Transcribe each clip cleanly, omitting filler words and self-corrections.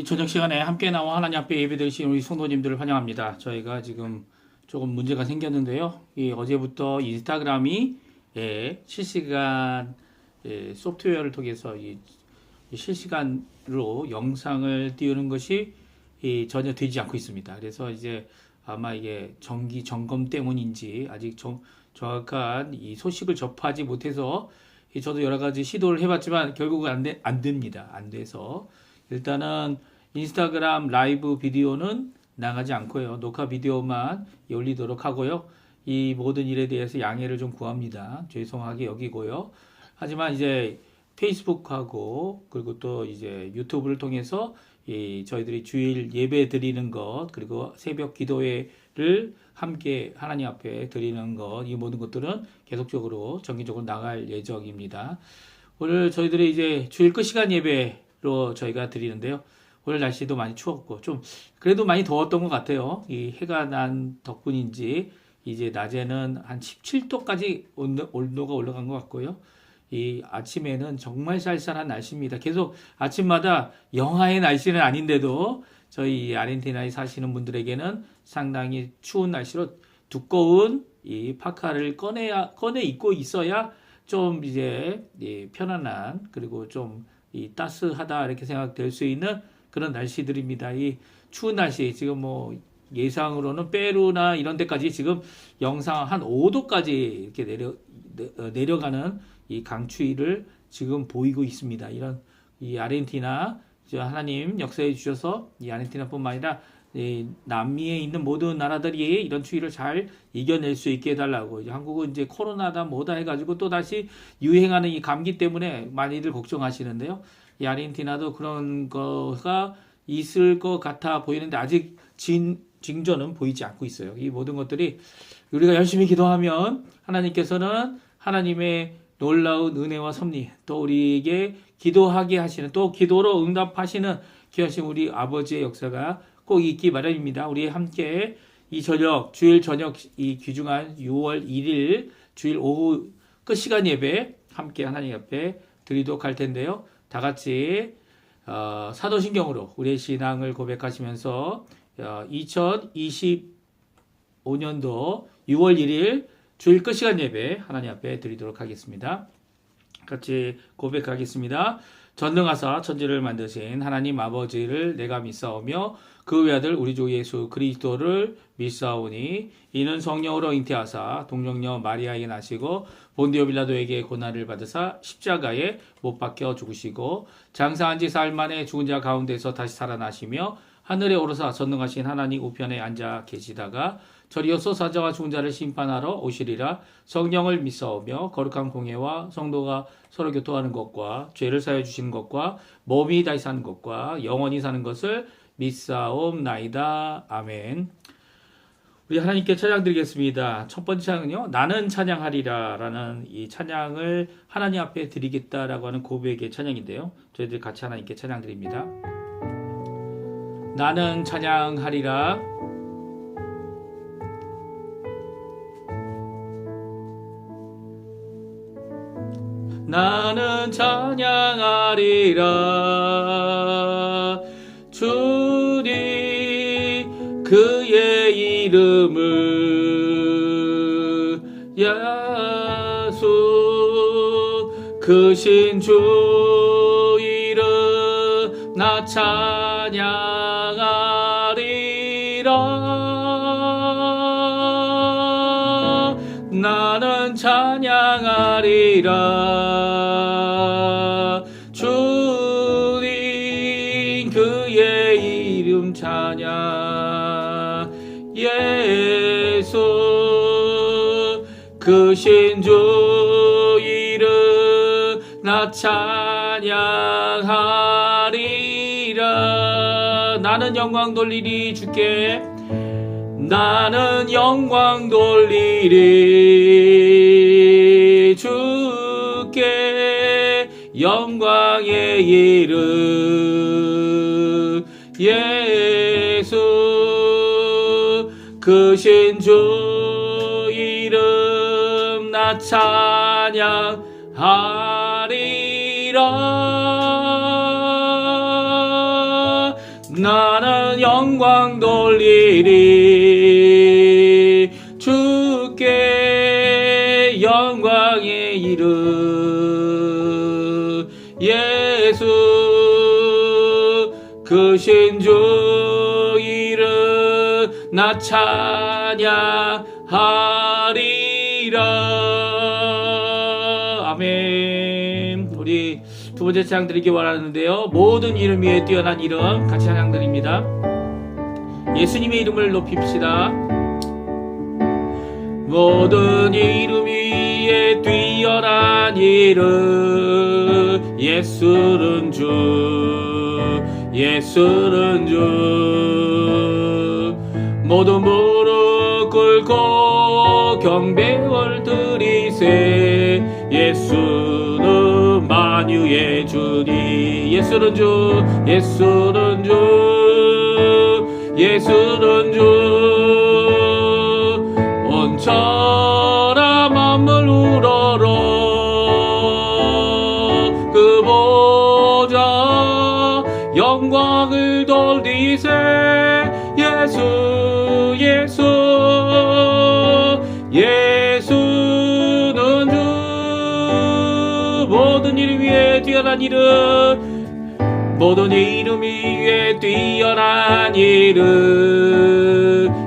이 저녁 시간에 함께 나와 하나님 앞에 예배드리신 우리 성도님들을 환영합니다. 저희가 지금 조금 문제가 생겼는데요. 이 어제부터 인스타그램이 실시간 소프트웨어를 통해서 이 실시간으로 영상을 띄우는 것이 전혀 되지 않고 있습니다. 그래서 이제 아마 이게 정기 점검 때문인지 아직 정확한 이 소식을 접하지 못해서 저도 여러 가지 시도를 해봤지만 결국은 안 됩니다. 안 돼서 일단은 인스타그램 라이브 비디오는 나가지 않고요. 녹화 비디오만 올리도록 하고요. 이 모든 일에 대해서 양해를 좀 구합니다. 죄송하게 여기고요. 하지만 이제 페이스북하고 그리고 또 이제 유튜브를 통해서 저희들이 주일 예배 드리는 것 그리고 새벽 기도회를 함께 하나님 앞에 드리는 것 이 모든 것들은 계속적으로 정기적으로 나갈 예정입니다. 오늘 저희들이 이제 주일 끝 시간 예배로 저희가 드리는데요. 오늘 날씨도 많이 추웠고 좀 그래도 많이 더웠던 것 같아요. 이 해가 난 덕분인지 이제 낮에는 한 17도까지 온도가 올라간 것 같고요. 이 아침에는 정말 쌀쌀한 날씨입니다. 계속 아침마다 영하의 날씨는 아닌데도 저희 아르헨티나에 사시는 분들에게는 상당히 추운 날씨로 두꺼운 이 파카를 꺼내 입고 있어야 좀 이제 편안한 그리고 좀 따스하다 이렇게 생각될 수 있는 그런 날씨들입니다. 이 추운 날씨 지금 뭐 예상으로는 페루나 이런 데까지 지금 영상 한 5도까지 이렇게 내려가는 이 강추위를 지금 보이고 있습니다. 이런 이 아르헨티나 하나님 역사해 주셔서 이 아르헨티나뿐만 아니라 남미에 있는 모든 나라들이 이런 추위를 잘 이겨낼 수 있게 해달라고. 이제 한국은 이제 코로나다 뭐다 해가지고 또 다시 유행하는 이 감기 때문에 많이들 걱정하시는데요. 이 아르헨티나도 그런 거가 있을 것 같아 보이는데 아직 징조는 보이지 않고 있어요. 이 모든 것들이 우리가 열심히 기도하면 하나님께서는 하나님의 놀라운 은혜와 섭리 또 우리에게 기도하게 하시는 또 기도로 응답하시는 귀하신 우리 아버지의 역사가 꼭 있기 바랍니다. 우리 함께 이 저녁 주일 저녁 이 귀중한 6월 1일 주일 오후 끝 시간 예배 함께 하나님 앞에 드리도록 할 텐데요. 다 같이 사도신경으로 우리의 신앙을 고백하시면서 2025년도 6월 1일 주일 끝 시간 예배 하나님 앞에 드리도록 하겠습니다. 같이 고백하겠습니다. 전능하사 천지를 만드신 하나님 아버지를 내가 믿사오며 그 외아들 우리 주 예수 그리스도를 믿사오니 이는 성령으로 잉태하사 동정녀 마리아에게 나시고 본디오 빌라도에게 고난을 받으사 십자가에 못 박혀 죽으시고 장사한 지 사흘 만에 죽은 자 가운데서 다시 살아나시며 하늘에 오르사 전능하신 하나님 우편에 앉아 계시다가 저리어서 사자와 죽은 자를 심판하러 오시리라. 성령을 믿사오며 거룩한 공예와 성도가 서로 교통하는 것과 죄를 사해 주시는 것과 몸이 다시 사는 것과 영원히 사는 것을 믿사옵나이다. 아멘. 우리 하나님께 찬양 드리겠습니다. 첫 번째 찬양은요. 나는 찬양하리라 라는 이 찬양을 하나님 앞에 드리겠다라고 하는 고백의 찬양인데요. 저희들 같이 하나님께 찬양 드립니다. 나는 찬양하리라. 나는 찬양하리라. 주님 그의 이름을 예수 크신 주 이름 나 찬양하리라. 나는 찬양하리라. 주님 그의 이름 찬양 예수 크신 주 이름 나 찬양하리라. 나는 영광 돌리리 주께 나는 영광 돌리리 주께 영광의 이름 예수 크신 주 이름 나 찬양하리라. 영광 돌리리. 주께 영광의 이름 예수 크신 주 이름 나 찬양하리라. 아멘. 우리 두 번째 찬양 드리기 원하는데요. 모든 이름 위에 뛰어난 이름 같이 찬양 드립니다. 예수님의 이름을 높입시다. 모든 이름 위에 뛰어난 이름 예수는 주 예수는 주. 모든 무릎 꿇고 경배를 드리세. 예수는 만유의 주니. 예수는 주 예수는 주 예수는 주. 온천하 만물 우러러 그 보좌 영광을 돌리세. 예수 예수 예수는 주. 모든 이름 위에 뛰어난 이름 모든 이름 위에 뛰어난 이름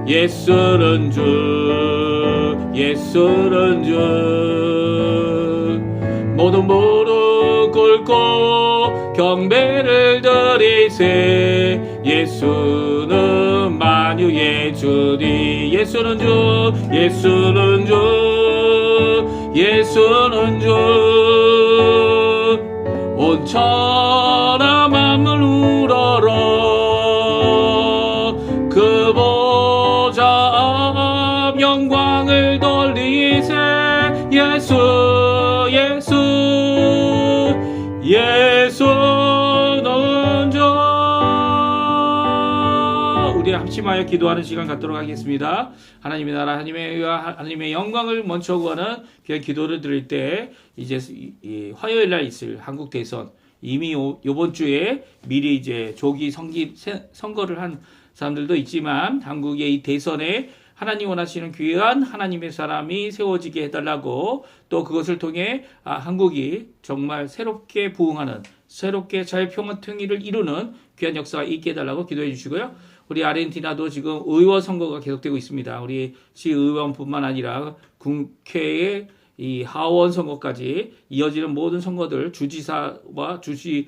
예수는 주 예수는 주. 모든 무릎 꿇고 경배를 드리세. 예수는 만유의 주니. 예수는 주 예수는 주 예수는 주. 온천하 만물 우러러 그 보좌 앞 영광을 돌리세. 예수 예수 예수는 주. 우리 합심하여 기도하는 시간 갖도록 하겠습니다. 하나님의 나라 하나님의 영광을 먼저 구하는 귀한 기도를 드릴 때 이제 화요일 날 있을 한국 대선 이미 이번 주에 미리 이제 조기 선거를 한 사람들도 있지만 한국의 이 대선에 하나님 원하시는 귀한 하나님의 사람이 세워지게 해달라고 또 그것을 통해 한국이 정말 새롭게 부흥하는 새롭게 자유평화 통일을 이루는 귀한 역사가 있게 해달라고 기도해 주시고요. 우리 아르헨티나도 지금 의원 선거가 계속되고 있습니다. 우리 시의원뿐만 아니라 국회의 이 하원 선거까지 이어지는 모든 선거들 주지사와 주지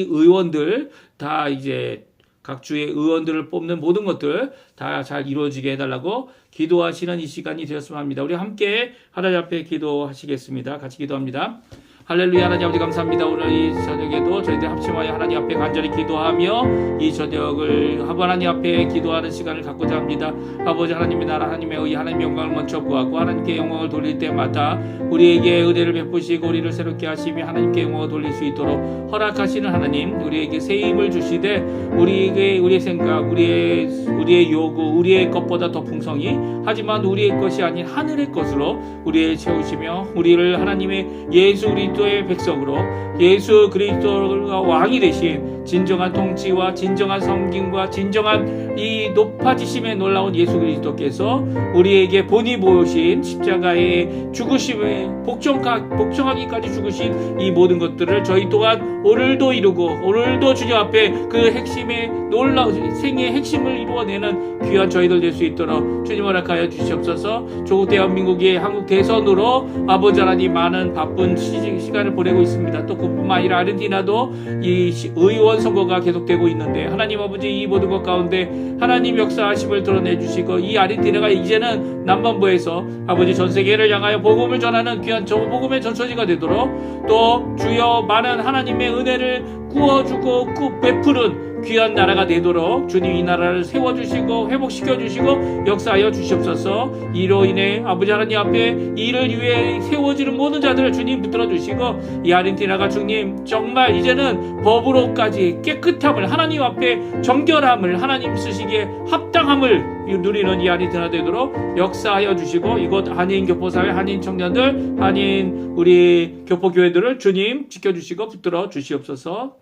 의원들 다 이제 각 주의 의원들을 뽑는 모든 것들 다 잘 이루어지게 해달라고 기도하시는 이 시간이 되었으면 합니다. 우리 함께 하나님 앞에 기도하시겠습니다. 같이 기도합니다. 할렐루야. 하나님 아버지 감사합니다. 오늘 이 저녁에도 저희들 합심하여 하나님 앞에 간절히 기도하며 이 저녁을 하나님 앞에 기도하는 시간을 갖고자 합니다. 아버지 하나님의 나라 하나님의 의 하나님의 영광을 먼저 구하고 하나님께 영광을 돌릴 때마다 우리에게 은혜를 베푸시고 우리를 새롭게 하시며 하나님께 영광을 돌릴 수 있도록 허락하시는 하나님, 우리에게 새 힘을 주시되 우리에게 우리의 생각, 우리의 요구, 우리의 것보다 더 풍성히 하지만 우리의 것이 아닌 하늘의 것으로 우리를 채우시며 우리를 하나님의 예수 그리스도의 백성으로 예수 그리스도가 왕이 되신 진정한 통치와 진정한 섬김과 진정한 이 높아지심에 놀라운 예수 그리스도께서 우리에게 본이 보신 십자가의 죽으심에 복종하기까지 죽으신 이 모든 것들을 저희 또한 오늘도 이루고 오늘도 주님 앞에 그 핵심의 놀라운 생의 핵심을 이루어내는 귀한 저희들 될 수 있도록 주님 허락하여 주시옵소서. 조국 대한민국의 한국 대선으로 아버지 하나님 많은 바쁜 시간을 보내고 있습니다. 또 그뿐만 아니라 아르헨티나도 이 의원 선거가 계속되고 있는데 하나님 아버지 이 모든 것 가운데 하나님 역사하심을 드러내 주시고 이 아르헨티나가 이제는 남반부에서 아버지 전 세계를 향하여 복음을 전하는 귀한 복음의 전소지가 되도록 또 주여 많은 하나님의 은혜를 구워주고 베푸는 귀한 나라가 되도록 주님 이 나라를 세워주시고 회복시켜주시고 역사하여 주시옵소서. 이로 인해 아버지 하나님 앞에 이를 위해 세워지는 모든 자들을 주님 붙들어 주시고 이 아르헨티나가 주님 정말 이제는 법으로까지 깨끗함을 하나님 앞에 정결함을 하나님 쓰시기에 합당함을 누리는 이 아르헨티나 되도록 역사하여 주시고 이곳 한인 교포사회 한인 청년들 한인 우리 교포교회들을 주님 지켜주시고 붙들어 주시옵소서.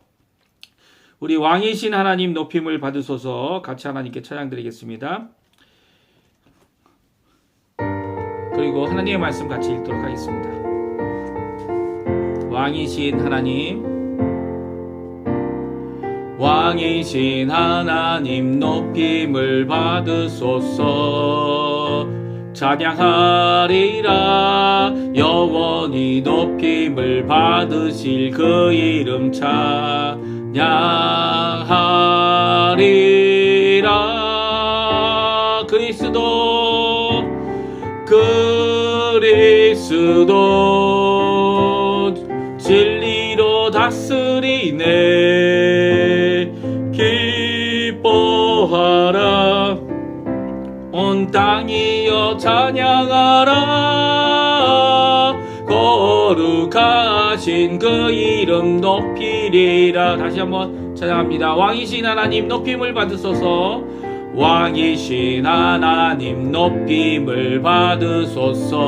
우리 왕이신 하나님 높임을 받으소서. 같이 하나님께 찬양 드리겠습니다. 그리고 하나님의 말씀 같이 읽도록 하겠습니다. 왕이신 하나님, 왕이신 하나님 높임을 받으소서. 찬양하리라 영원히 높임을 받으실 그 이름 찬양하리라. 그리스도 진리로 다스리네. 기뻐하라 온 땅이여 찬양하라. 거룩하신 그 이름 높이리라. 다시 한번 찬양합니다. 왕이신 하나님 높임을 받으소서. 왕이신 하나님 높임을 받으소서.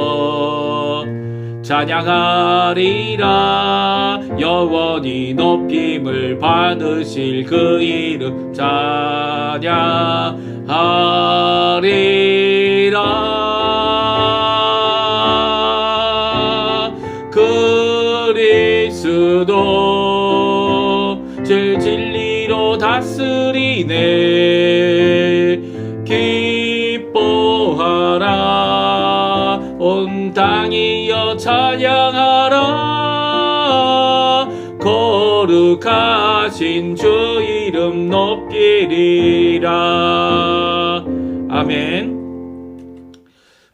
찬양하리라 영원히 높임을 받으실 그 이름 찬양하리라. 그리스도 진리로 다스리네. 기뻐하라 온 땅이여 찬양하라. 거룩하신 주 이름 높이리라. 아멘.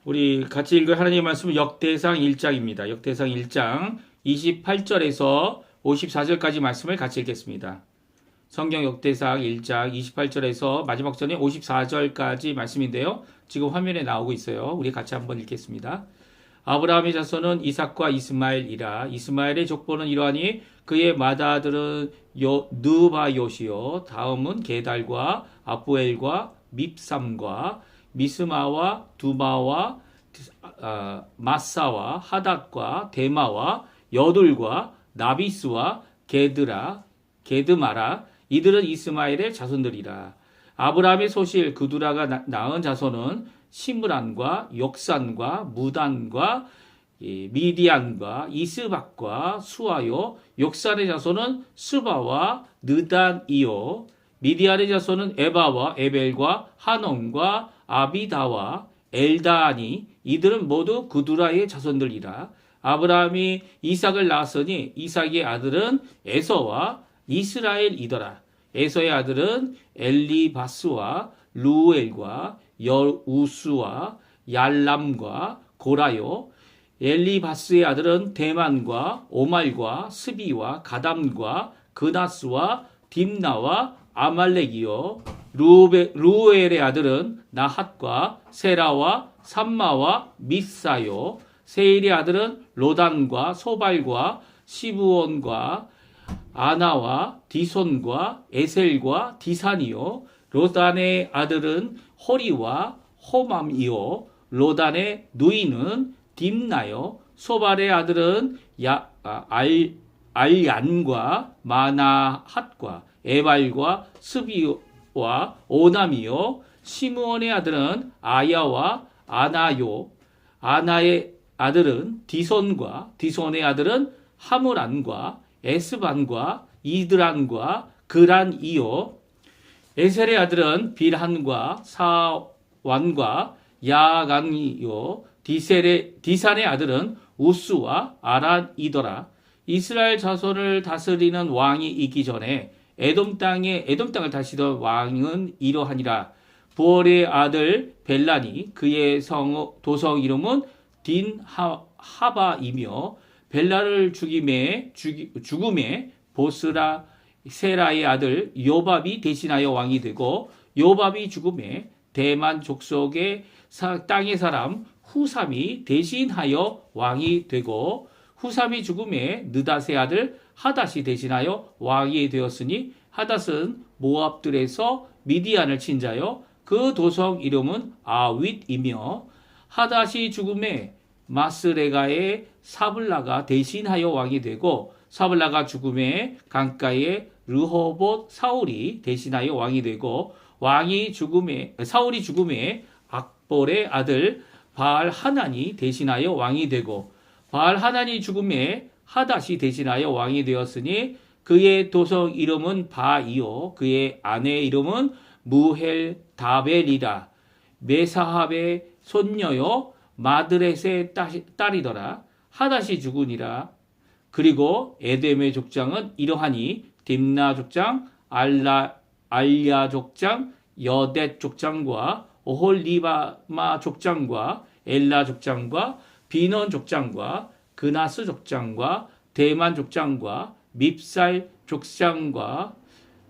우리 같이 읽을 하나님의 말씀은 역대상 1장입니다. 역대상 1장 28절에서 54절까지 말씀을 같이 읽겠습니다. 성경 역대상 1장 28절에서 마지막 전에 54절까지 말씀인데요. 지금 화면에 나오고 있어요. 우리 같이 한번 읽겠습니다. 아브라함의 자손은 이삭과 이스마엘이라. 이스마엘의 족보는 이러하니 그의 맏아들은 느바요시요. 다음은 게달과 아부엘과 밉삼과 미스마와 두마와 마사와 하닷과 데마와 여둘과 나비스와 게드마라. 이들은 이스마엘의 자손들이라. 아브라함의 소실 그두라가 낳은 자손은 시므란과 욕산과 무단과 미디안과 이스박과 수아요. 욕산의 자손은 스바와 느단이요. 미디안의 자손은 에바와 에벨과 하논과 아비다와 엘다니. 이들은 모두 그두라의 자손들이라. 아브라함이 이삭을 낳았으니 이삭의 아들은 에서와 이스라엘이더라. 에서의 아들은 엘리바스와 루엘과 여우스와 얄람과 고라요. 엘리바스의 아들은 대만과 오말과 스비와 가담과 그나스와 딥나와 아말렉이요. 루엘의 아들은 나핫과 세라와 삼마와 미사요. 세일의 아들은 로단과 소발과 시브온과 아나와 디손과 에셀과 디산이요. 로단의 아들은 호리와 호맘이요. 로단의 누이는 딥나요. 소발의 아들은 알얀과 마나핫과 에발과 스비와 오남이요. 시므온의 아들은 아야와 아나요. 아나의 아들은 디손의 아들은 하므란과 에스반과 이드란과 그란이요. 에셀의 아들은 빌한과 사완과 야간이요. 디산의 아들은 우스와 아란이더라. 이스라엘 자손을 다스리는 왕이 있기 전에 에돔 땅을 다스리던 왕은 이러하니라. 부월의 아들 벨란이 그의 도성 이름은 딘하바이며 벨라를 죽음에 보스라 세라의 아들 요밥이 대신하여 왕이 되고 요밥이 죽음에 대만 족속의 땅의 사람 후삼이 대신하여 왕이 되고 후삼이 죽음에 느닷의 아들 하닷이 대신하여 왕이 되었으니 하닷은 모압들에서 미디안을 친 자요. 그 도성 이름은 아윗이며 하닷이 죽음에 마스레가의 사블라가 대신하여 왕이 되고 사블라가 죽음에 강가의 르호봇 사울이 대신하여 왕이 되고 사울이 죽음에 악볼의 아들 바알 하난이 대신하여 왕이 되고 바알 하난이 죽음에 하닷이 대신하여 왕이 되었으니 그의 도성 이름은 바이요 그의 아내의 이름은 무헬다벨이라 메사합의 손녀요 마드렛의 딸이더라. 하닷이 죽으니라. 그리고 에돔의 족장은 이러하니 딥나 족장, 알야 족장, 여댓 족장과 오홀리바마 족장과 엘라 족장과 비넌 족장과 그나스 족장과 대만 족장과 밉살 족장과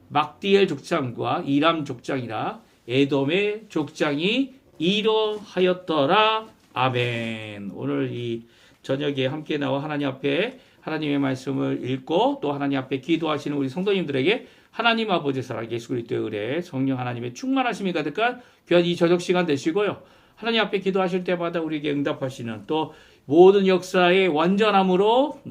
막디엘 족장과 이람 족장이라 에돔의 족장이 이러하였더라. 아멘. 오늘 이 저녁에 함께 나와 하나님 앞에 하나님의 말씀을 읽고 또 하나님 앞에 기도하시는 우리 성도님들에게 하나님 아버지 사랑 예수 그리스도의 은혜 성령 하나님의 충만하심이 가득한 귀한 이 저녁 시간 되시고요. 하나님 앞에 기도하실 때마다 우리에게 응답하시는 또 모든 역사의 완전함으로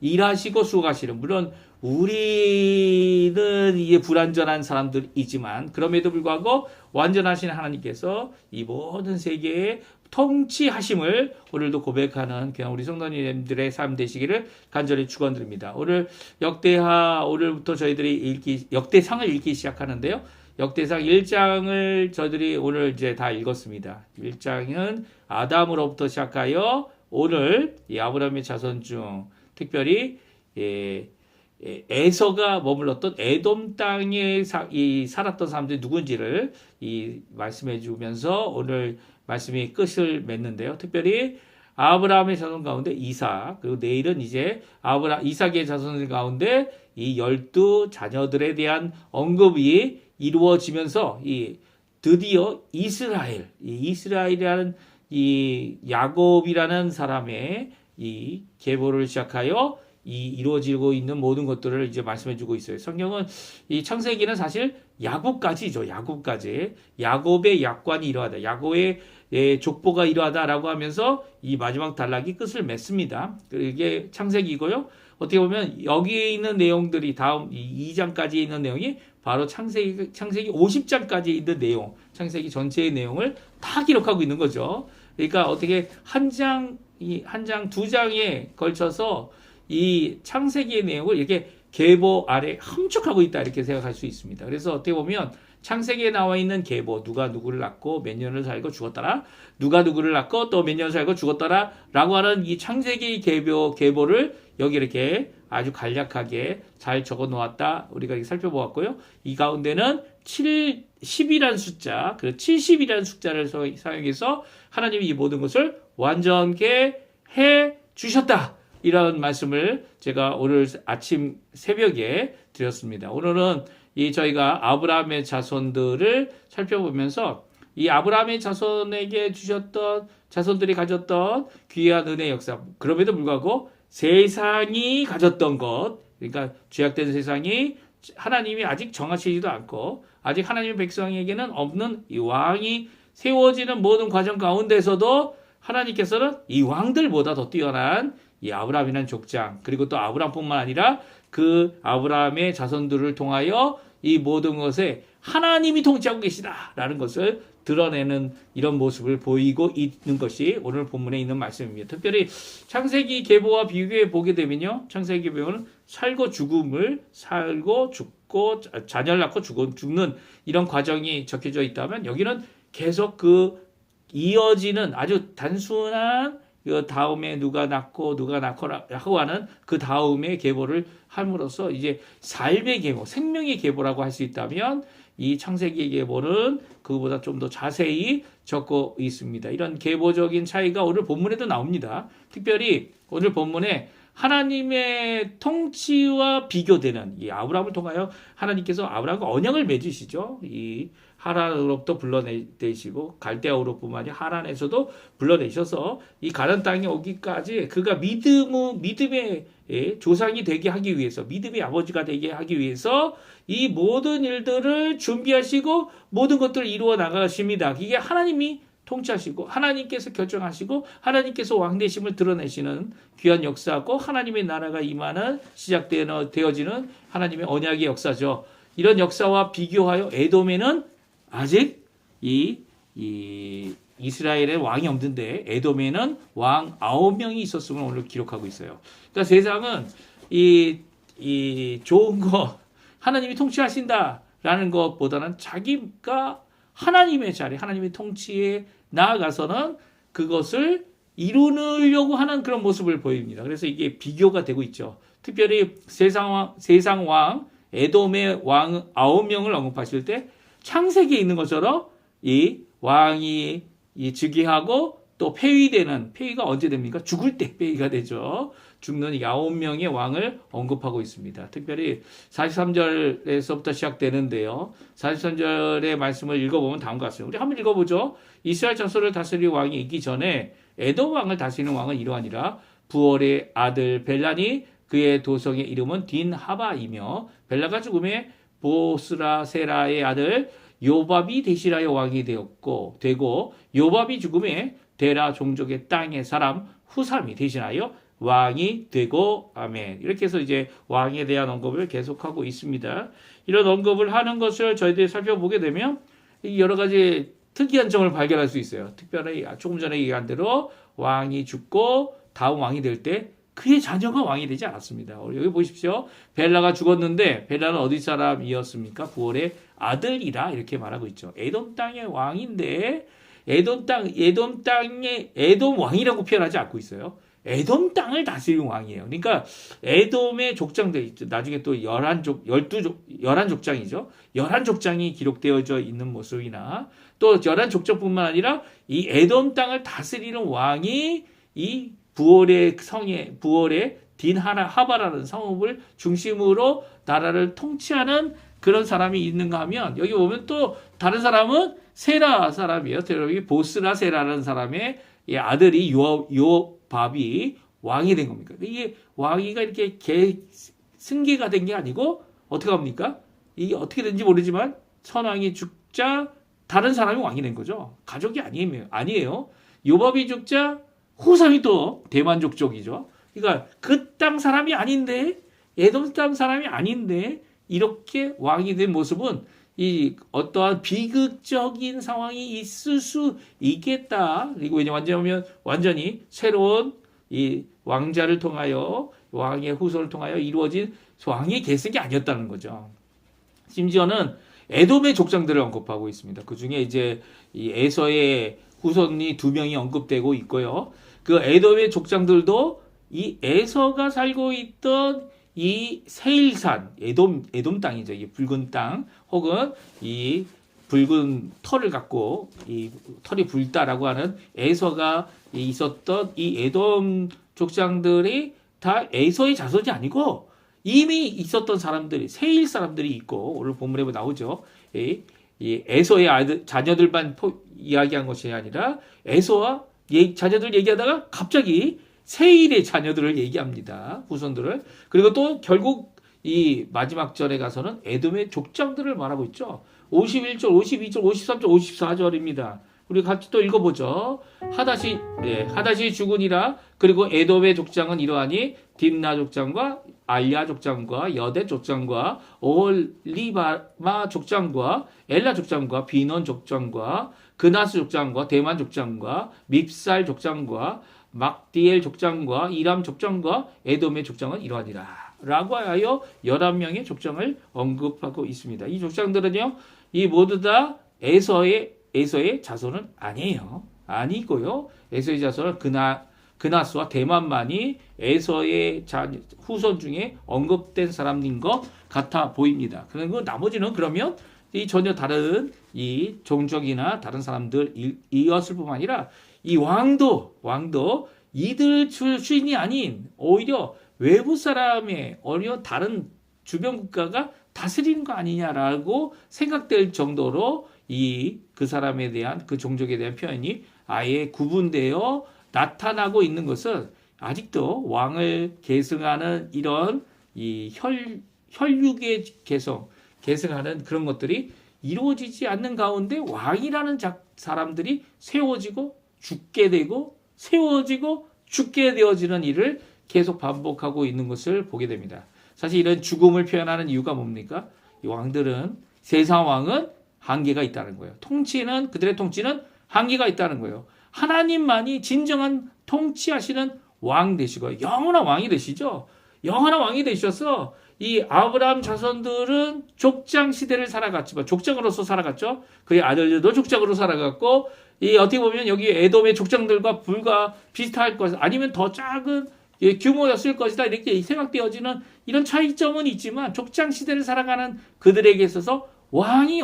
일하시고 수고하시는 물론 우리는 이게 불완전한 사람들이지만 그럼에도 불구하고 완전하신 하나님께서 이 모든 세계에 통치하심을 오늘도 고백하는 그냥 우리 성도님들의 삶 되시기를 간절히 축원드립니다. 오늘부터 저희들이 역대상을 읽기 시작하는데요. 역대상 1장을 저희들이 오늘 이제 다 읽었습니다. 1장은 아담으로부터 시작하여 오늘 이 아브라함의 자손 중 특별히 에서가 머물렀던 에돔 땅에 살았던 사람들이 누군지를 말씀해 주면서 오늘 말씀이 끝을 맺는데요. 특별히 아브라함의 자손 가운데 이삭, 그리고 내일은 이제 이삭의 자손 가운데 이 12자녀들에 대한 언급이 이루어지면서 드디어 이스라엘이라는 이 야곱이라는 사람의 이 계보를 시작하여 이루어지고 있는 모든 것들을 이제 말씀해주고 있어요. 성경은 이 창세기는 사실 야곱까지죠. 야곱의 약관이 이러하다. 야곱의 족보가 이러하다라고 하면서 이 마지막 단락이 끝을 맺습니다. 이게 창세기고요. 어떻게 보면 여기에 있는 내용들이 다음 2장까지 있는 내용이 바로 창세기 50장까지 있는 내용, 창세기 전체의 내용을 다 기록하고 있는 거죠. 그러니까 어떻게 한 장, 두 장에 걸쳐서 이 창세기의 내용을 이렇게 계보 아래 함축하고 있다 이렇게 생각할 수 있습니다. 그래서 어떻게 보면 창세기에 나와 있는 계보, 누가 누구를 낳고 몇 년을 살고 죽었더라, 누가 누구를 낳고 또 몇 년 살고 죽었더라 라고 하는 이 창세기 계보를 여기 이렇게 아주 간략하게 잘 적어 놓았다 우리가 이렇게 살펴보았고요. 이 가운데는 10이라는 숫자, 그 70이라는 숫자를 사용해서 하나님이 이 모든 것을 완전케 해 주셨다. 이런 말씀을 제가 오늘 아침 새벽에 드렸습니다. 오늘은 저희가 아브라함의 자손들을 살펴보면서 이 아브라함의 자손에게 주셨던 자손들이 가졌던 귀한 은혜의 역사, 그럼에도 불구하고 세상이 가졌던 것, 그러니까 죄악된 세상이 하나님이 아직 정하시지도 않고 아직 하나님의 백성에게는 없는 이 왕이 세워지는 모든 과정 가운데서도 하나님께서는 이 왕들보다 더 뛰어난 이 아브라함이라는 족장, 그리고 또 아브라함뿐만 아니라 그 아브라함의 자손들을 통하여 이 모든 것에 하나님이 통치하고 계시다라는 것을 드러내는 이런 모습을 보이고 있는 것이 오늘 본문에 있는 말씀입니다. 특별히 창세기 계보와 비교해 보게 되면요, 창세기 계보는 살고 죽고 자녀를 낳고 죽는 이런 과정이 적혀져 있다면 여기는 계속 그 이어지는 아주 단순한 그 다음에 누가 낳고 하고 하는 그 다음에 계보를 함으로써 이제 삶의 계보, 생명의 계보라고 할 수 있다면 이 창세기 계보는 그보다 좀 더 자세히 적고 있습니다. 이런 계보적인 차이가 오늘 본문에도 나옵니다. 특별히 오늘 본문에 하나님의 통치와 비교되는 이 아브라함을 통하여 하나님께서 아브라함과 언약을 맺으시죠. 이 하란으로부터 불러내시고 갈대아우로뿐만 아니라 하란에서도 불러내셔서 이 가나안 땅에 오기까지 그가 믿음의 조상이 되게 하기 위해서, 믿음의 아버지가 되게 하기 위해서 이 모든 일들을 준비하시고 모든 것들을 이루어 나가십니다. 이게 하나님이 통치하시고 하나님께서 결정하시고 하나님께서 왕되심을 드러내시는 귀한 역사고 하나님의 나라가 임하는 시작되어지는 하나님의 언약의 역사죠. 이런 역사와 비교하여 에돔에는 아직 이 이스라엘의 왕이 없는데 에돔에는 왕 9명이 있었음을 오늘 기록하고 있어요. 그러니까 세상은 이 좋은 거 하나님이 통치하신다라는 것보다는 자기가 하나님의 자리, 하나님의 통치에 나아가서는 그것을 이루려고 하는 그런 모습을 보입니다. 그래서 이게 비교가 되고 있죠. 특별히 세상 왕 에돔의 왕 9명을 언급하실 때 창세기에 있는 것처럼 이 왕이 즉위하고 또 폐위가 언제 됩니까? 죽을 때 폐위가 되죠. 죽는 9명의 왕을 언급하고 있습니다. 특별히 43절에서부터 시작되는데요. 43절의 말씀을 읽어보면 다음과 같습니다. 우리 한번 읽어보죠. 이스라엘 전소를 다스릴 왕이 있기 전에 에돔 왕을 다스리는 왕은 이러하니라. 부월의 아들 벨란이 그의 도성의 이름은 딘하바이며 벨라가 죽음에 보스라 세라의 아들 요밥이 대시라의 왕이 되고 요밥이 죽음에 데라 종족의 땅의 사람 후삼이 대신하여 왕이 되고 아멘. 이렇게 해서 이제 왕에 대한 언급을 계속하고 있습니다. 이런 언급을 하는 것을 저희들이 살펴보게 되면 여러 가지 특이한 점을 발견할 수 있어요. 특별히 조금 전에 얘기한 대로 왕이 죽고 다음 왕이 될 때 그의 자녀가 왕이 되지 않았습니다. 여기 보십시오. 벨라가 죽었는데 벨라는 어디 사람이었습니까? 부월의 아들이라 이렇게 말하고 있죠. 에돔 땅의 왕인데 에돔 땅의 에돔 왕이라고 표현하지 않고 있어요. 에돔 땅을 다스리는 왕이에요. 그러니까 에돔의 족장들 있죠. 나중에 또 11족장이죠. 11족장이 기록되어져 있는 모습이나 또 11족장뿐만 아니라 이 에돔 땅을 다스리는 왕이 이 부월의 딘하바라는 성읍을 중심으로 나라를 통치하는 그런 사람이 있는가 하면 여기 보면 또 다른 사람은 세라 사람이에요. 여기 보스라 세라라는 사람의 아들이 요밥이 왕이 된 겁니까? 이게 왕위가 이렇게 승계가 된 게 아니고 어떻게 합니까? 이게 어떻게 된지 모르지만 선왕이 죽자 다른 사람이 왕이 된 거죠. 가족이 아니에요. 요밥이 죽자 후삼이 또 대만 족족이죠. 그러니까 그 땅 사람이 아닌데 에돔 땅 사람이 아닌데 이렇게 왕이 된 모습은 이 어떠한 비극적인 상황이 있을 수 있겠다. 그리고 왜냐면 완전히 새로운 이 왕자를 통하여 왕의 후손을 통하여 이루어진 왕의 계승이 아니었다는 거죠. 심지어는 에돔의 족장들을 언급하고 있습니다. 그 중에 이제 이 에서의 후손이 2명이 언급되고 있고요. 그 에돔의 족장들도 이 에서가 살고 있던 이 세일산, 에돔 땅이죠. 이 붉은 땅, 혹은 이 붉은 털을 갖고, 이 털이 붉다라고 하는 에서가 있었던 이 에돔 족장들이 다 에서의 자손이 아니고, 이미 있었던 사람들이, 세일 사람들이 있고, 오늘 본문에 나오죠. 이 에서의 자녀들만 이야기한 것이 아니라, 에서와 자녀들 얘기하다가 갑자기 세일의 자녀들을 얘기합니다. 후손들을. 그리고 또 결국 이 마지막 절에 가서는 에돔의 족장들을 말하고 있죠. 51절, 52절, 53절, 54절입니다. 우리 같이 또 읽어보죠. 하닷이 죽으니라. 그리고 에돔의 족장은 이러하니 딥나 족장과 알야 족장과 여대 족장과 오홀리바마 족장과 엘라 족장과 비논 족장과 그나스 족장과 대만 족장과 밉살 족장과 막디엘 족장과 이람 족장과 에돔의 족장은 이러하니라. 라고 하여 11명의 족장을 언급하고 있습니다. 이 족장들은요, 이 모두 다 에서의 자손은 아니고요. 에서의 자손은 그나스와 대만만이 에서의 후손 중에 언급된 사람인 것 같아 보입니다. 그리고 나머지는 그러면 이 전혀 다른 이 종족이나 다른 사람들이었을 뿐만 아니라 이 왕도 이들 주인이 아닌 오히려 외부 사람의 어려 다른 주변 국가가 다스리는 거 아니냐라고 생각될 정도로 그 사람에 대한 그 종족에 대한 표현이 아예 구분되어 나타나고 있는 것은 아직도 왕을 계승하는 이런 이 혈육의 계승하는 그런 것들이 이루어지지 않는 가운데 왕이라는 사람들이 세워지고 죽게 되고 세워지고 죽게 되어지는 일을 계속 반복하고 있는 것을 보게 됩니다. 사실 이런 죽음을 표현하는 이유가 뭡니까? 이 왕들은 세상 왕은 한계가 있다는 거예요. 그들의 통치는 한계가 있다는 거예요. 하나님만이 진정한 통치하시는 왕 되시고 영원한 왕이 되시죠. 영원한 왕이 되셔서 이 아브라함 자손들은 족장 시대를 살아갔지만 족장으로서 살아갔죠. 그의 아들들도 족장으로 살아갔고 이 어떻게 보면 여기 에돔의 족장들과 불과 비슷할 것 아니면 더 작은 규모였을 것이다 이렇게 생각되어지는 이런 차이점은 있지만 족장 시대를 살아가는 그들에게 있어서 왕이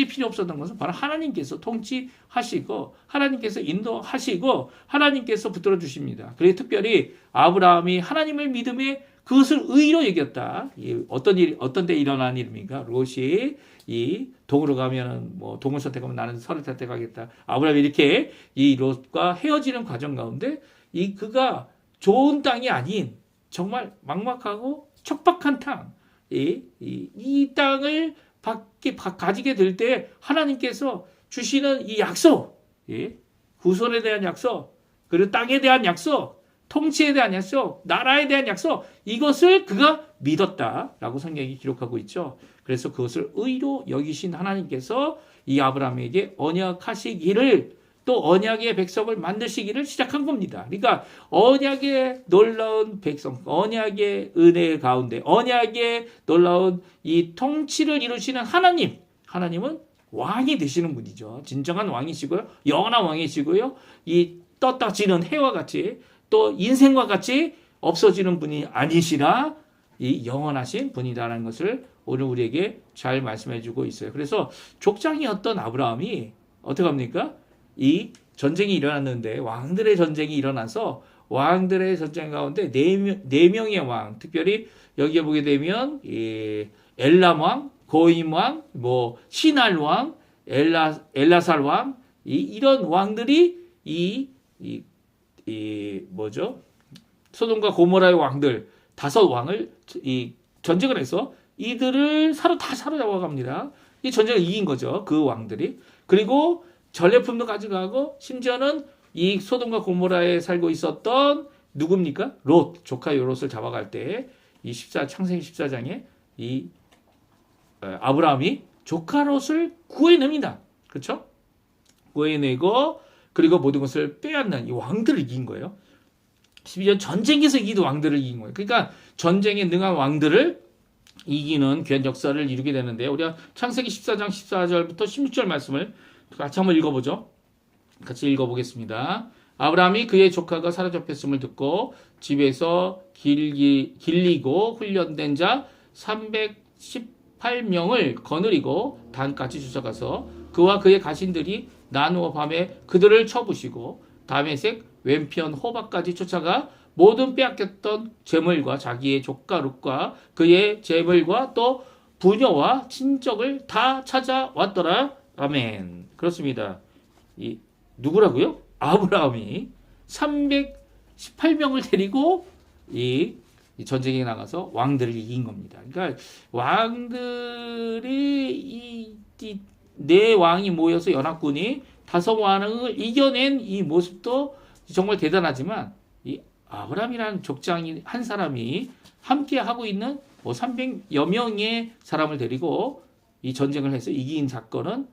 필요 없었던 것은 바로 하나님께서 통치하시고 하나님께서 인도하시고 하나님께서 붙들어 주십니다. 그리고 특별히 아브라함이 하나님을 믿음에 그것을 의로 여겼다. 어떤 때 일어난 일입니까? 롯이 이 동으로 가면은 동을 선택하면 나는 서를 선택하겠다. 아브라함이 이렇게 이 롯과 헤어지는 과정 가운데 그가 좋은 땅이 아닌 정말 막막하고 척박한 땅, 이 땅을 가지게 될 때 하나님께서 주시는 이 약속, 후손에 대한 약속, 그리고 땅에 대한 약속, 통치에 대한 약속, 나라에 대한 약속, 이것을 그가 믿었다라고 성경이 기록하고 있죠. 그래서 그것을 의로 여기신 하나님께서 이 아브라함에게 언약하시기를 또 언약의 백성을 만드시기를 시작한 겁니다. 그러니까 언약의 놀라운 백성, 언약의 은혜 가운데 언약의 놀라운 이 통치를 이루시는 하나님은 왕이 되시는 분이죠. 진정한 왕이시고요. 영원한 왕이시고요. 이 떴다 지는 해와 같이 또 인생과 같이 없어지는 분이 아니시라 이 영원하신 분이다라는 것을 오늘 우리에게 잘 말씀해 주고 있어요. 그래서 족장이었던 아브라함이 어떻게 합니까? 이 전쟁이 일어났는데 왕들의 전쟁이 일어나서 왕들의 전쟁 가운데 네 명의 왕, 특별히 여기에 보게 되면 엘람 왕, 고임 왕, 시날 왕, 엘라살 왕, 이런 왕들이 소돔과 고모라의 왕들 5왕을 전쟁을 해서 이들을 다 사로잡아갑니다. 이 전쟁을 이긴 거죠. 그 왕들이. 그리고 전리품도 가져가고 심지어는 이 소돔과 고모라에 살고 있었던 누굽니까? 롯, 조카 롯을 잡아갈 때 창세기 14장에 이 아브라함이 조카 롯을 구해냅니다. 그렇죠? 구해내고 그리고 모든 것을 빼앗는 이 왕들을 이긴 거예요. 12년 전쟁에서 이긴 왕들을 이긴 거예요. 그러니까 전쟁에 능한 왕들을 이기는 귀한 역사를 이루게 되는데 우리가 창세기 14장 14절부터 16절 말씀을 같이 한번 읽어보죠. 같이 읽어보겠습니다. 아브라함이 그의 조카가 사로잡혔음을 듣고 집에서 길리고 훈련된 자 318명을 거느리고 단까지 쫓아가서 그와 그의 가신들이 나누어 밤에 그들을 쳐부시고 다메섹 왼편 호박까지 쫓아가 모든 빼앗겼던 재물과 자기의 조카 룻과 그의 재물과 또 부녀와 친척을 다 찾아왔더라. 아멘. 그렇습니다. 누구라고요? 아브라함이 318명을 데리고 이 전쟁에 나가서 왕들을 이긴 겁니다. 그러니까 왕들이 네 왕이 모여서 연합군이 5왕을 이겨낸 이 모습도 정말 대단하지만 이 아브라함이라는 족장이 한 사람이 함께 하고 있는 300여 명의 사람을 데리고 이 전쟁을 해서 이긴 사건은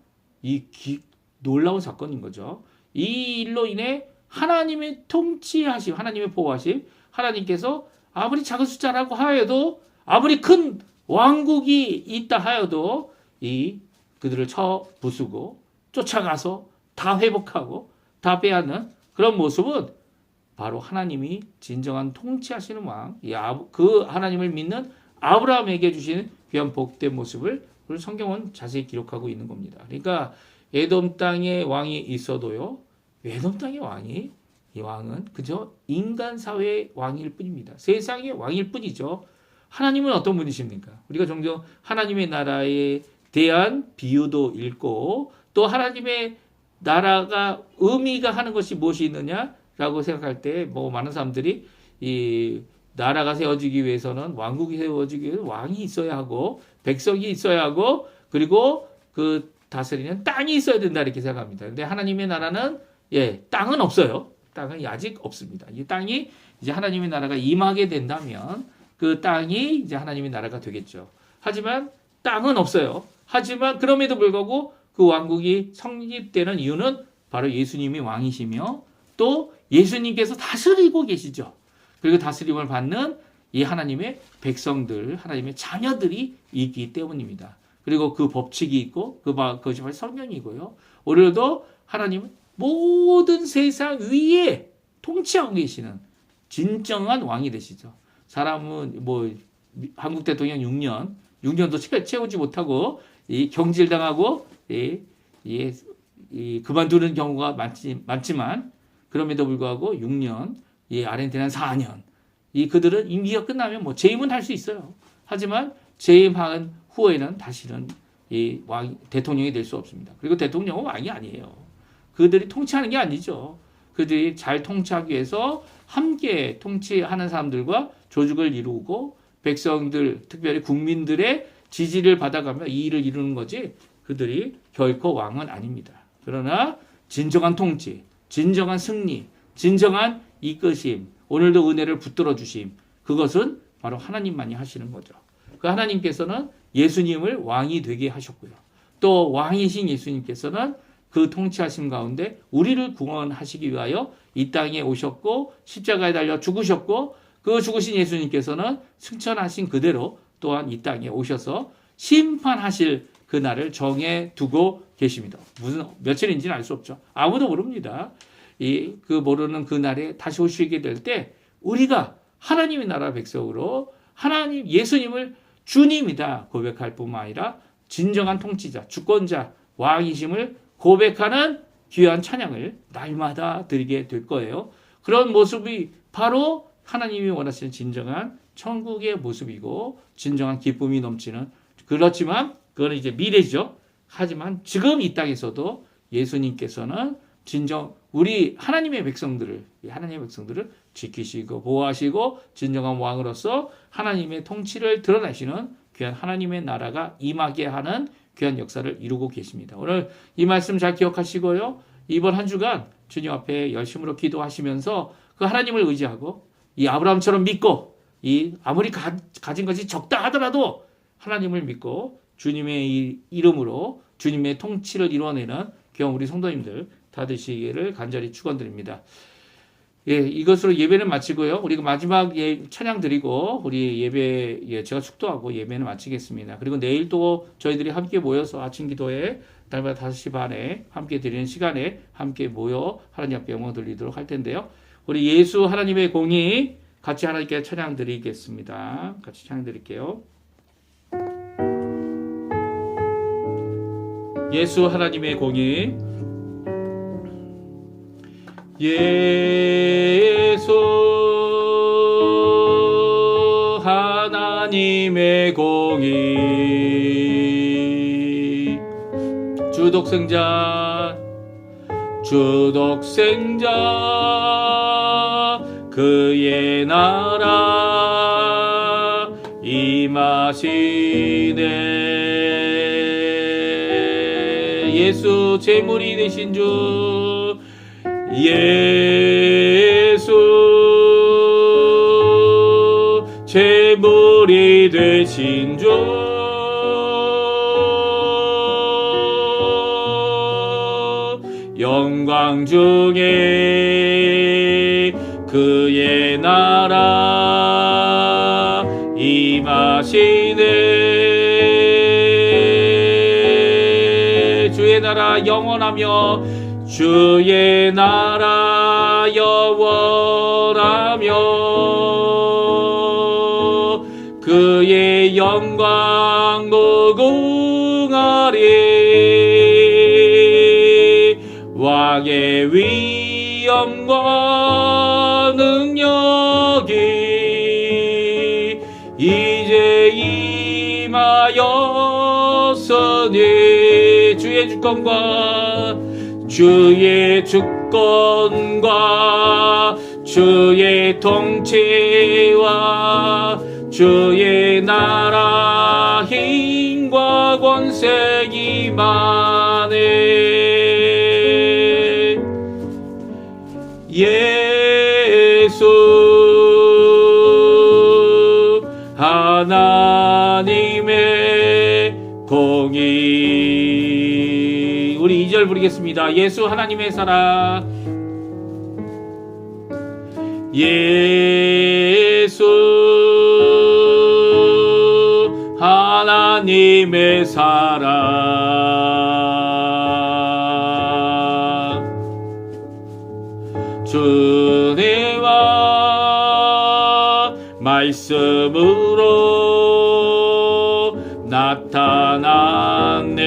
놀라운 사건인 거죠. 이 일로 인해 하나님의 통치하심, 하나님의 보호하심, 하나님께서 아무리 작은 숫자라고 하여도 아무리 큰 왕국이 있다 하여도 그들을 쳐 부수고 쫓아가서 다 회복하고 다 빼앗는 그런 모습은 바로 하나님이 진정한 통치하시는 왕, 그 하나님을 믿는 아브라함에게 주시는 귀한 복된 모습을 성경은 자세히 기록하고 있는 겁니다. 그러니까 에돔 땅에 왕이 있어도요, 에돔 땅의 왕이 이 왕은 그저 인간 사회의 왕일 뿐입니다. 세상의 왕일 뿐이죠. 하나님은 어떤 분이십니까? 우리가 종종 하나님의 나라에 대한 비유도 읽고 또 하나님의 나라가 의미가 하는 것이 무엇이 있느냐라고 생각할 때 많은 사람들이 나라가 세워지기 위해서는 왕국이 세워지기 위해서 왕이 있어야 하고 백성이 있어야 하고 그리고 그 다스리는 땅이 있어야 된다 이렇게 생각합니다. 근데 하나님의 나라는 땅은 없어요. 땅은 아직 없습니다. 이 땅이 이제 하나님의 나라가 임하게 된다면 그 땅이 이제 하나님의 나라가 되겠죠. 하지만 땅은 없어요. 하지만 그럼에도 불구하고 그 왕국이 성립되는 이유는 바로 예수님이 왕이시며 또 예수님께서 다스리고 계시죠. 그리고 다스림을 받는 이 하나님의 백성들, 하나님의 자녀들이 있기 때문입니다. 그리고 그 법칙이 있고 그것이 바로 성경이고요. 오늘도 하나님은 모든 세상 위에 통치하고 계시는 진정한 왕이 되시죠. 사람은 한국 대통령 6년도 채우지 못하고 경질당하고 그만두는 경우가 많지만 그럼에도 불구하고 6년, 아르헨티나는 4년. 그들은 임기가 끝나면 재임은 할 수 있어요. 하지만 재임한 후에는 다시는 대통령이 될 수 없습니다. 그리고 대통령은 왕이 아니에요. 그들이 통치하는 게 아니죠. 그들이 잘 통치하기 위해서 함께 통치하는 사람들과 조직을 이루고 백성들, 특별히 국민들의 지지를 받아가며 이 일을 이루는 거지 그들이 결코 왕은 아닙니다. 그러나 진정한 통치, 진정한 승리, 진정한 이끄심, 오늘도 은혜를 붙들어 주심, 그것은 바로 하나님만이 하시는 거죠. 그 하나님께서는 예수님을 왕이 되게 하셨고요. 또 왕이신 예수님께서는 그 통치하심 가운데 우리를 구원하시기 위하여 이 땅에 오셨고 십자가에 달려 죽으셨고 그 죽으신 예수님께서는 승천하신 그대로 또한 이 땅에 오셔서 심판하실 그날을 정해 두고 계십니다. 무슨 며칠인지는 알 수 없죠. 아무도 모릅니다. 모르는 그날에 다시 오시게 될 때 우리가 하나님의 나라 백성으로 하나님 예수님을 주님이다 고백할 뿐만 아니라 진정한 통치자, 주권자, 왕이심을 고백하는 귀한 찬양을 날마다 드리게 될 거예요. 그런 모습이 바로 하나님이 원하시는 진정한 천국의 모습이고 진정한 기쁨이 넘치는, 그렇지만 그거는 이제 미래죠. 하지만 지금 이 땅에서도 예수님께서는 진정 우리 하나님의 백성들을 지키시고 보호하시고 진정한 왕으로서 하나님의 통치를 드러내시는 귀한 하나님의 나라가 임하게 하는 귀한 역사를 이루고 계십니다. 오늘 이 말씀 잘 기억하시고요. 이번 한 주간 주님 앞에 열심으로 기도하시면서 그 하나님을 의지하고 이 아브라함처럼 믿고 아무리 가진 것이 적다 하더라도 하나님을 믿고 주님의 이름으로 주님의 통치를 이루어내는 귀한 우리 성도님들 다 되시기를 간절히 축원드립니다. 이것으로 예배는 마치고요. 우리가 마지막 찬양 드리고 우리 예배 제가 축도하고 예배는 마치겠습니다. 그리고 내일 또 저희들이 함께 모여서 아침 기도에 날마다 5시 반에 함께 드리는 시간에 함께 모여 하나님 앞에 영광 돌리도록 할 텐데요. 우리 예수 하나님의 공의 같이 하나님께 찬양 드리겠습니다. 같이 찬양 드릴게요. 예수 하나님의 공의, 예수 하나님의 공의, 주독생자 그의 나라 임하시네. 예수 제물이 되신 주, 예수 제물이 되신 주, 영광 중에 그의 나라 임하시네. 주의 나라 영원하며 주의 나라 영원하며 그의 영광 무궁하리. 왕의 위엄과 능력이 이제 임하였으니 주의 주권과 주의 주권과 주의 통치와 주의 나라 힘과 권세 임하네. 예수 하나님의 공의. 우리 2절 부르겠습니다. 예수 하나님의 사랑. 예수 하나님의 사랑. 주님과 말씀으로 나타났네.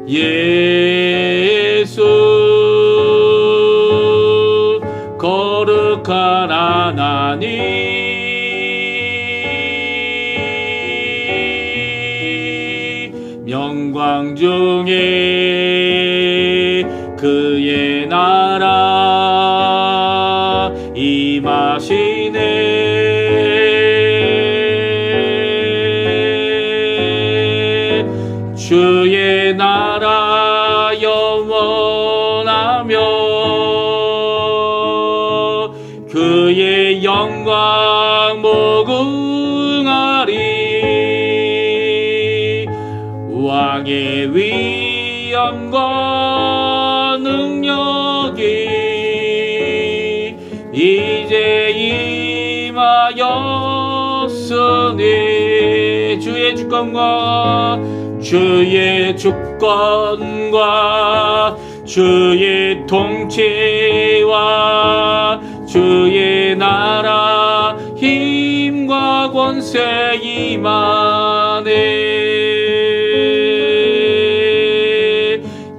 예수 거룩한 하나님, 영광 중에 그의 나라 임하시네. 주의 나라 영원하며 그의 영광 무궁하리. 왕의 위엄과 능력이 이제 임하였으니. 주의 주권과 주의 통치와 주의 나라 힘과 권세 임하네.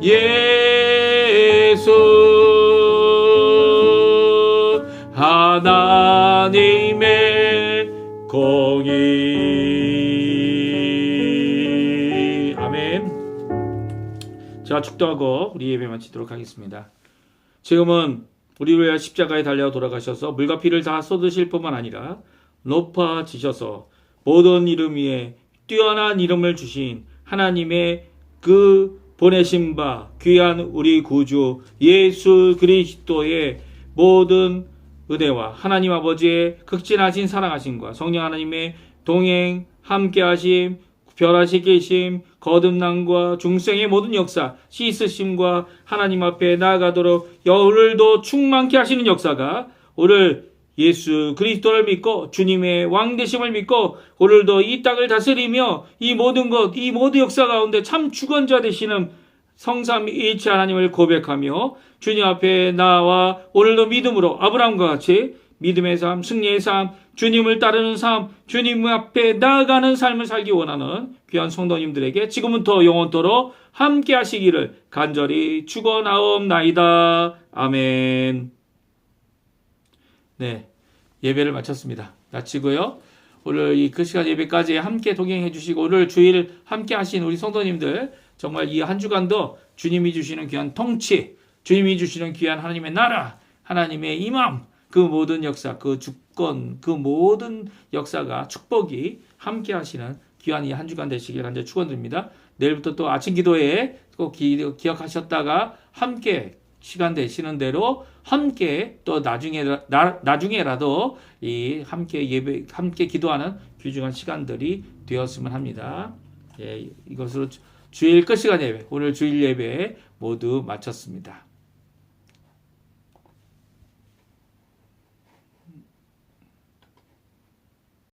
예수 하나님의 공의. 아멘. 자, 축도하고 우리 예배 마치도록 하겠습니다. 지금은 우리를 위하여 십자가에 달려 돌아가셔서 물과 피를 다 쏟으실 뿐만 아니라 높아지셔서 모든 이름 위에 뛰어난 이름을 주신 하나님의 그 보내신 바 귀한 우리 구주 예수 그리스도의 모든 은혜와 하나님 아버지의 극진하신 사랑하심과 성령 하나님의 동행 함께하심, 별하시 계심, 거듭남과 중생의 모든 역사, 씻으심과 하나님 앞에 나아가도록 오늘도 충만케 하시는 역사가 오늘 예수 그리스도를 믿고 주님의 왕되심을 믿고 오늘도 이 땅을 다스리며 이 모든 것, 이 모든 역사 가운데 참 주권자 되시는 성삼위일체 하나님을 고백하며 주님 앞에 나와 오늘도 믿음으로 아브라함과 같이 믿음의 삶, 승리의 삶, 주님을 따르는 삶, 주님 앞에 나아가는 삶을 살기 원하는 귀한 성도님들에게 지금부터 영원토록 함께 하시기를 간절히 축원하옵나이다. 아멘. 네, 예배를 마쳤습니다. 마치고요. 오늘 이 그 시간 예배까지 함께 동행해 주시고 오늘 주일 함께 하신 우리 성도님들 정말 이 한 주간도 주님이 주시는 귀한 통치, 주님이 주시는 귀한 하나님의 나라, 하나님의 임함, 그 모든 역사, 그 주권, 그 모든 역사가 축복이 함께 하시는 귀한 이 한 주간 되시길 간절히 축원드립니다. 내일부터 또 아침 기도에 꼭 기억하셨다가 함께 시간 되시는 대로 함께 또 나중에라도 이 함께 예배, 함께 기도하는 귀중한 시간들이 되었으면 합니다. 예, 이것으로 주일 끝 시간 예배, 오늘 주일 예배 모두 마쳤습니다.